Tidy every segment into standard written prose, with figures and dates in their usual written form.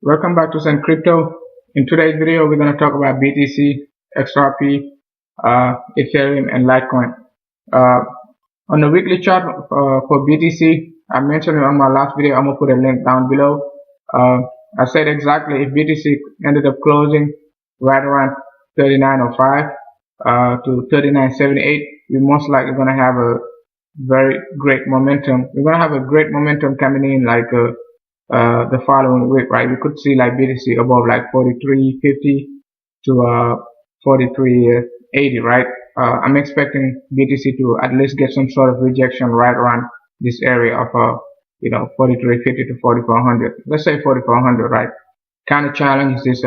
Welcome back to Zen Crypto. In today's video, we're going to talk about BTC, XRP, Ethereum, and Litecoin. On the weekly chart for BTC, I mentioned it on my last video. I'm going to put a link down below. I said exactly if BTC ended up closing right around 39.05 to 39.78, we're most likely going to have a very great momentum. We're going to have a great momentum coming in the following week, right? We could see like BTC above like 43.50 to 43.80, right? I'm expecting BTC to at least get some sort of rejection right around this area of 43.50 to 4400. Let's say 4400, right? Kind of challenge this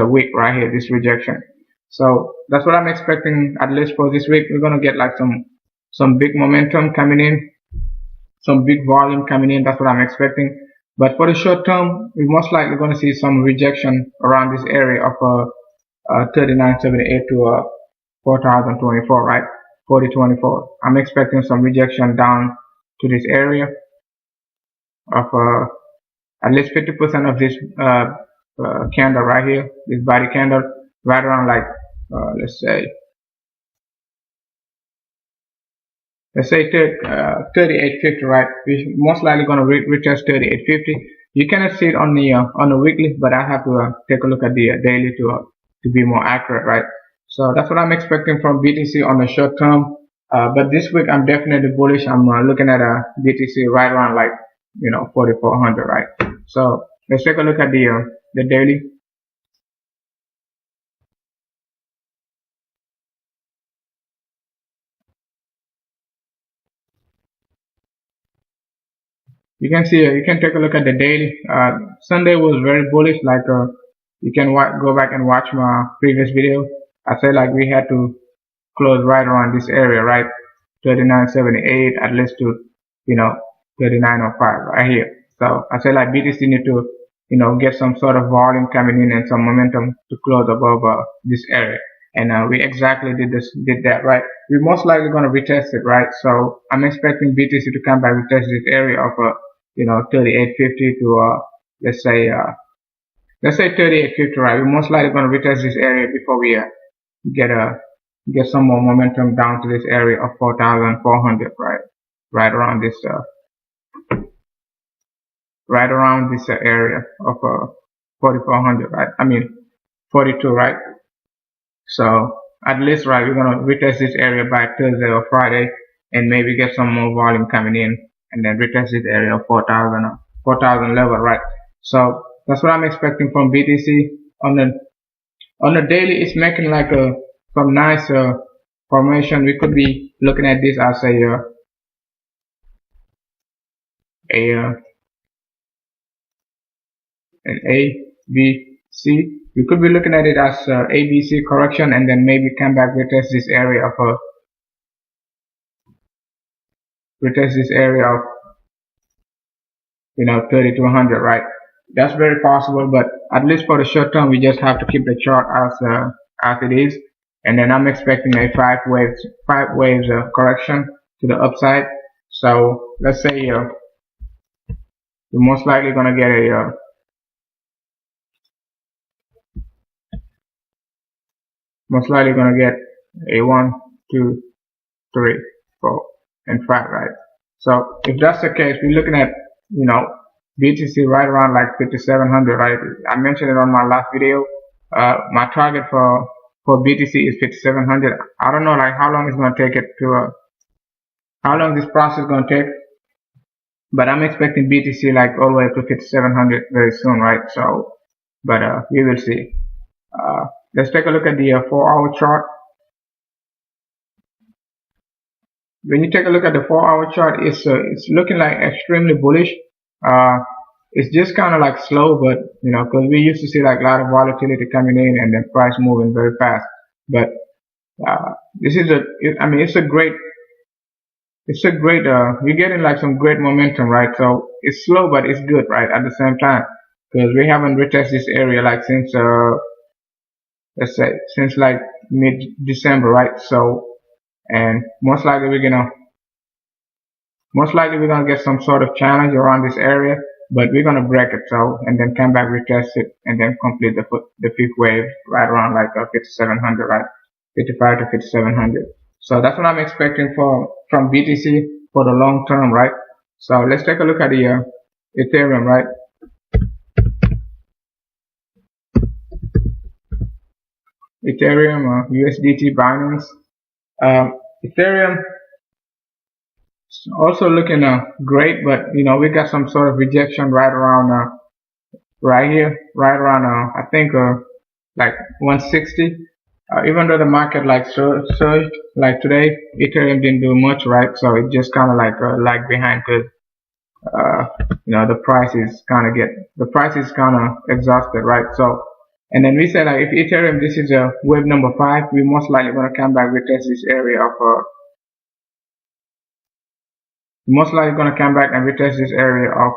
week right here, this rejection. So that's what I'm expecting at least for this week. We're gonna get like some big momentum coming in, some big volume coming in. That's what I'm expecting. But for the short term, we're most likely going to see some rejection around this area of 39.78 to 4024, right? 4024. I'm expecting some rejection down to this area of at least 50% of this candle right here, this body candle, right around like let's say 38.50, right? We're most likely going to retest 38.50. You cannot see it on the weekly, but I have to take a look at the daily to be more accurate, right? So that's what I'm expecting from BTC on the short term. But this week I'm definitely bullish. I'm looking at a BTC right around like 4400, right? So let's take a look at the daily. You can see, you can take a look at the daily. Sunday was very bullish. Like you can go back and watch my previous video. I said like we had to close right around this area, right? 39.78 at least to 39.05 right here. So I said like BTC need to get some sort of volume coming in and some momentum to close above this area. And we exactly did that, right? We're most likely going to retest it, right? So I'm expecting BTC to come back retest this area of 38.50 to let's say 38.50, right? We're most likely going to retest this area before we get some more momentum down to this area of 4,400, right? Right around this area of 4,400, right? I mean 42, right? So at least, right, we're gonna retest this area by Thursday or Friday, and maybe get some more volume coming in, and then retest this area of 4,000 level, right? So that's what I'm expecting from BTC. On the daily, it's making like some nice formation. We could be looking at this as an A, B, C. We could be looking at it as ABC correction, and then maybe come back retest this area of 3,200, right? That's very possible, but at least for the short term, we just have to keep the chart as it is. And then I'm expecting a five waves correction to the upside. So let's say you're most likely gonna get a 1, 2, 3, 4, and 5, right? So if that's the case, we're looking at BTC right around like 5,700, right? I mentioned it on my last video. My target for BTC is 5,700. I don't know like how long it's gonna take it to how long this process is gonna take, but I'm expecting BTC like all the way to 5,700 very soon, right? So, but we will see. Let's take a look at the 4-hour chart. When you take a look at the 4-hour chart, it's looking like extremely bullish. It's just kind of like slow, but because we used to see like a lot of volatility coming in and then price moving very fast. But this is it's a great we're getting like some great momentum, right? So it's slow, but it's good, right? At the same time, because we haven't retested this area like since let's say since like mid-December, right? So, and most likely we're gonna get some sort of challenge around this area. but we're gonna break it, so, and then come back, retest it, and then complete the fifth wave right around like 5700, right? 55 to 5700. So that's what I'm expecting from BTC for the long term, right? So let's take a look at the Ethereum, right? Ethereum, USDT, Binance. Ethereum also looking great, but we got some sort of rejection right around right here, right around I think like 160. Even though the market like surged like today, Ethereum didn't do much, right? So it just kind of like lag behind because the price is kind of exhausted, right? So, and then we said like if Ethereum, this is a wave number 5, we most likely going to come back, retest this area of most likely going to come back and retest this area of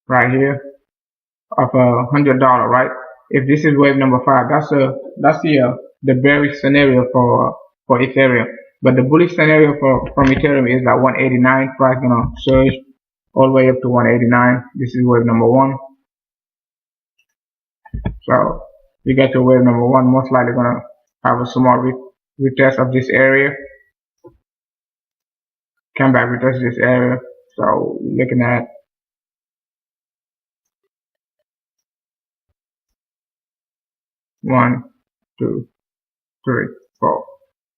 right here of $100, right? If this is wave number 5, that's the bearish scenario for Ethereum. But the bullish scenario from Ethereum is like 189, price gonna surge all the way up to 189. This is wave number 1. So you get to wave number 1, most likely gonna have a small retest of this area. Come back, retest this area. So looking at one, 2, 3, 4,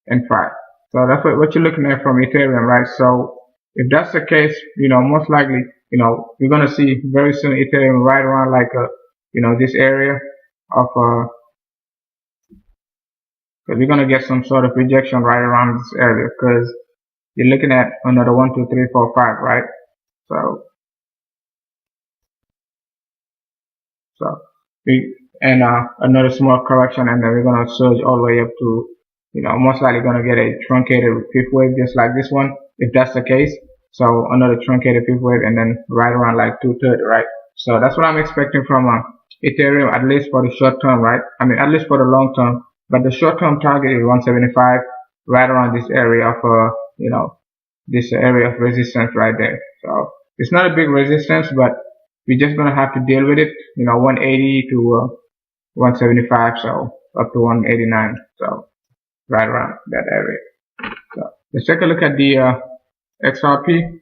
and 5. So that's what you're looking at from Ethereum, right? So if that's the case, most likely, you're gonna see very soon Ethereum right around like this area of because you're gonna get some sort of rejection right around this area because you're looking at another 1, 2, 3, 4, 5, right? So another small correction, and then we're gonna surge all the way up to most likely gonna get a truncated fifth wave just like this one, if that's the case. So another truncated fifth wave, and then right around like 230, right? So that's what I'm expecting from Ethereum, at least for the short term, right? I mean, at least for the long term. But the short term target is 175, right around this area of this area of resistance right there. So it's not a big resistance, but we're just gonna have to deal with it. 180 to 175, so up to 189. So right around that area. So let's take a look at the XRP.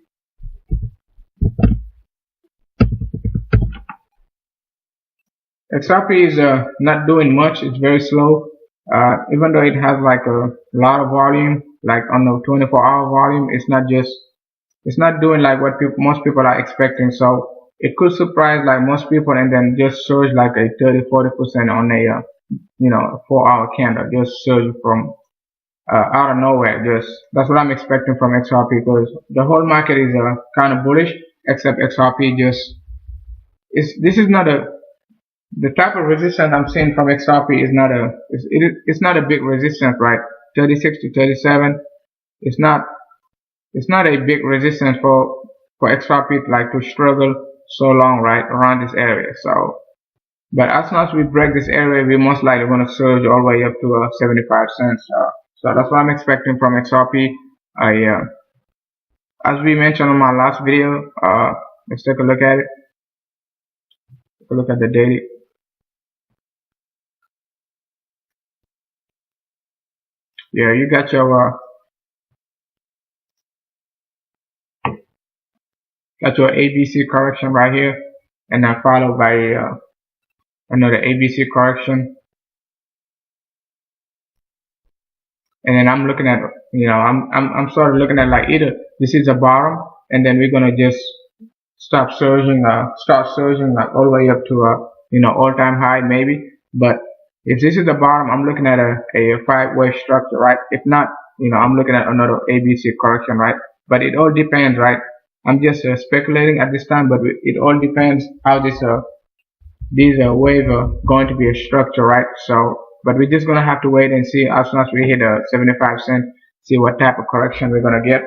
XRP is not doing much. It's very slow. Even though it has like a lot of volume, like on the 24-hour volume, it's not doing like what most people are expecting. So it could surprise like most people and then just surge like a 30-40% on a 4-hour candle, just surge from out of nowhere. That's what I'm expecting from XRP, because the whole market is kind of bullish, except XRP this is not the type of resistance I'm seeing from XRP is it's not a big resistance, right? 36 to 37. It's not a big resistance for XRP to struggle so long, right, around this area. So, but as soon as we break this area, we most likely going to surge all the way up to 75 cents. So that's what I'm expecting from XRP. As we mentioned in my last video, let's take a look at it. Take a look at the daily. Yeah, you got your ABC correction right here, and then followed by another ABC correction. And then I'm looking at, I'm sort of looking at like either this is a bottom, and then we're gonna just start surging like all the way up to all-time high maybe. But if this is the bottom, I'm looking at a 5-wave structure, right? If not, I'm looking at another ABC correction, right? But it all depends, right? I'm just speculating at this time, but it all depends how this wave going to be a structure, right? So, but we're just gonna have to wait and see as soon as we hit 75 cents, see what type of correction we're gonna get,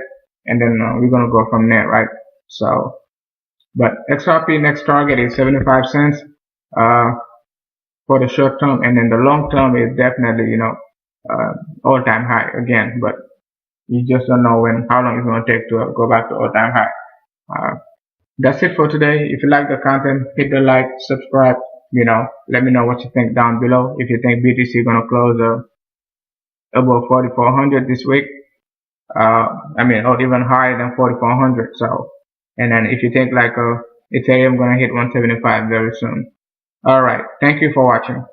and then we're gonna go from there, right? So, but XRP next target is 75 cents for the short term, and then the long term is definitely all-time high again. But you just don't know how long it's gonna take to go back to all-time high. That's it for today. If you like the content, hit the like, subscribe. Let me know what you think down below. If you think BTC gonna close above 4,400 this week, or even higher than 4,400. So, and then if you think like Ethereum gonna hit 175 very soon. All right. Thank you for watching.